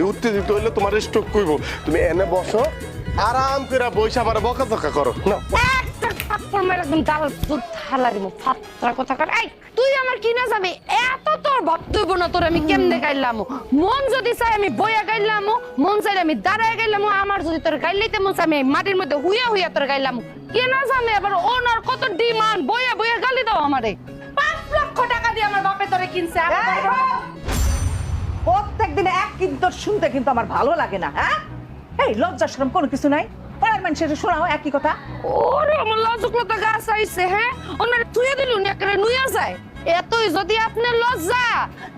উত্তেজিত হইলে তোমার স্ট্রোক কইব। তুমি এনে বসো, আরাম করে বইসা আমার বকাঝকা করো না। একটা থাপ্পড় মেরে একদম ডাল দুধ ঢালা দিব ফাত্রা কথা কর। এই তুই আমার কি না যাবি? এত তোর ভাবতেইব না তোর আমি কেমনে গাইলাম। মন যদি চাই আমি বইয়া গাইলাম, মন চাইলে আমি দাঁড়ায় গাইলাম, আমার যদি তোর গাইলেতে মন চাই আমি মাটির মধ্যে হুইয়া হুইয়া তোর গাইলাম। কে না জানে আবার ওনার কত ডিমান্ড, বইয়া বইয়া গালি দাও আমারে। 5 লক্ষ টাকা দিয়ে আমার বাপে তোরে কিনছে। প্রত্যেক দিনে এক কিন্তু শুনতে কিন্তু আমার ভালো লাগে না। হ্যাঁ, এই লজ্জা শরম কোনো কিছু নাই? পাড়ার মানুষের শোনাও একই কথা। ওরে আমার লজ্জা গাছ আইছে। হ্যাঁ, ওনারে তুই দিলুন একেবারে নুইয়া যায়। এতই যদি আপনার লজ্জা,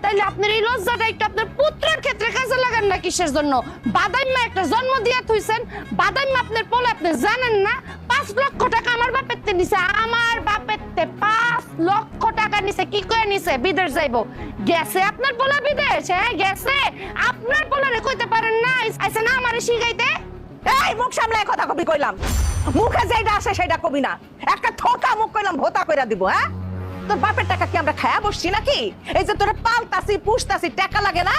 তাইলে আপনার এই লজ্জাটা একটু আপনার পুত্রের ক্ষেত্রে কাজে লাগান না। কিসের জন্য? বাদাইমা একটা জন্ম দিয়া থইছেন, বাদাইমা আপনার পোলা আপনি জানেন না? 5 লক্ষ টাকা আমার বাপেরতে নিছে, আমার বাপেরতে 5 লক্ষ টাকা নিছে। কি করে নিছে? বিদেশ যাইবো। গেছে আপনার পোলা বিদেশ? হ্যাঁ গেছে। আপনার পোলারে কইতে পারেন না আইছে না আমারে শিখাইতে? এই মুখ সামলায় কথা কবি কইলাম, মুখে যেটা আসে সেটা কবি না। একটা ঠোকা মুখ কইলাম ভোতা কইরা দিব। হ্যাঁ, তোর বাপের টাকা কি আমরা খায়া বসছি নাকি? এই যে তোরে পালতাছি পুষতাছি টাকা লাগে না?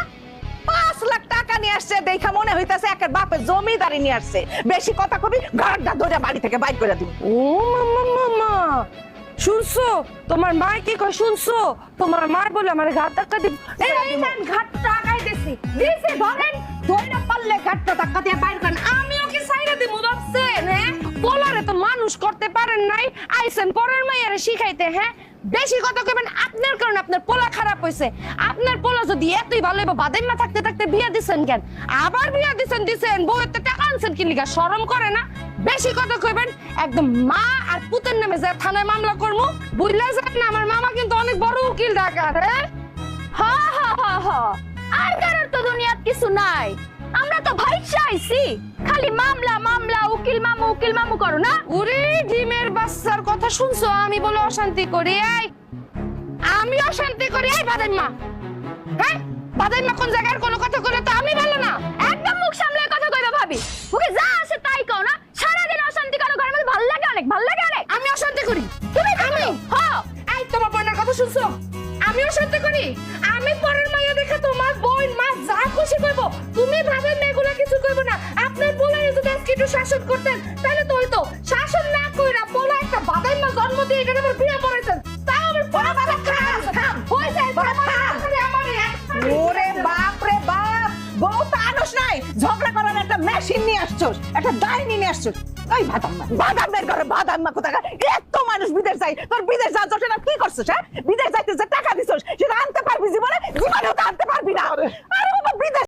5 লাখ টাকা নিয়ে আসছে দেখা মনে হইতাছে একের বাপের জমিদারি নিয়ে আসছে। বেশি কথা কবি ঘরটা ধরে বাড়ি থেকে বাইর করে দিব। ও মামা মামা, শুনছো তোমার মা কি কয়? শুনছো তোমার মা বলে আমার ঘাট ধাক্কা দিব। এই নেন ঘাট টাকাই দিছি দিছি, ধরেন ধইরা পারলে ঘাটটা ধাক্কা দিয়ে বাইর করেন। আমিও কি সাইরা দিমু ভাবছেন? হ্যাঁ, পোলারে তো মানুষ করতে পারেন নাই, আইছেন পরের মাইয়ারে শিখাইতে। হ্যাঁ, বেশি কথা কইবেন। আপনার কারণে আপনার পোলা খারাপ হইছে। আপনার পোলা যদি এতই ভালো হইব, বাদাইমা থাকতে থাকতে বিয়া দিছেন কেন? আবার বিয়া দিছেন বউতে টাকা আনছেন কি লিগা? শরম করে না? বেশি কথা কইবেন একদম মা আর পুতের নামে যা থানায় মামলা করমু। বুঝলা যায় না আমার মামা কিন্তু অনেক বড় উকিল ঢাকার। হা হা হা হা, আর কারোর তো দুনিয়াত কিছু নাই। আমরা তো ভাই চাইছি, খালি মামলা মামলা, উকিল মামু করো না। ওরে ডিমের বাচ্চার কথা শুনছো? আমি বলে অশান্তি করি? এই আমি অশান্তি করি? এই বাদাইমা, হ্যাঁ বাদাইমা কোন জায়গার কোনো কথা কইলে তো আমি ভালো না। একদম মুখ সামলে কথা কইবা ভাবি। ওকে যা আসে তাই কও না। সারা দিন অশান্তি করো, ঘরের মধ্যে ভালো লাগে অনেক, ভালো লাগে অনেক। আমি অশান্তি করি? তুমি আমি হ্যাঁ, এই তোমার বোনের কথা শুনছো? আমি অশান্তি করি? আমি পরের মাইয়া দেখে তোমার বোন মা যা খুশি কইবো, তুমি ভাবেন না এগুলা কিছু কইবো না। আপনার পোলাই যদি আজকে একটু শাসন করতেন তাহলে তো হইতো। শাসন না কইরা পোলা একটা বাদাইমা জন্ম দিয়ে এটা আমার বিয়ে করেছেন, তাও আমার পোলা বাবা খাম হই যায়। ওরে বাপ রে বাপ, বউ তো আনস নাই, ঝগড়া করার একটা মেশিন নিয়ে আসছস, একটা ডাইনি নিয়ে আসছস। ওই বাদামের ঘরে বাদাম্মা কোথাকার। এত মানুষ বিদেশ যায়, তোর বিদেশ যাওয়া জটে না কি করছস? হ্যাঁ, বিদেশ যাইতে যে টাকা দিছস সেটা আনতে পারবি জীবনে? জীবনেও তো আনতে পারবি না। আরে বাবা বিদেশ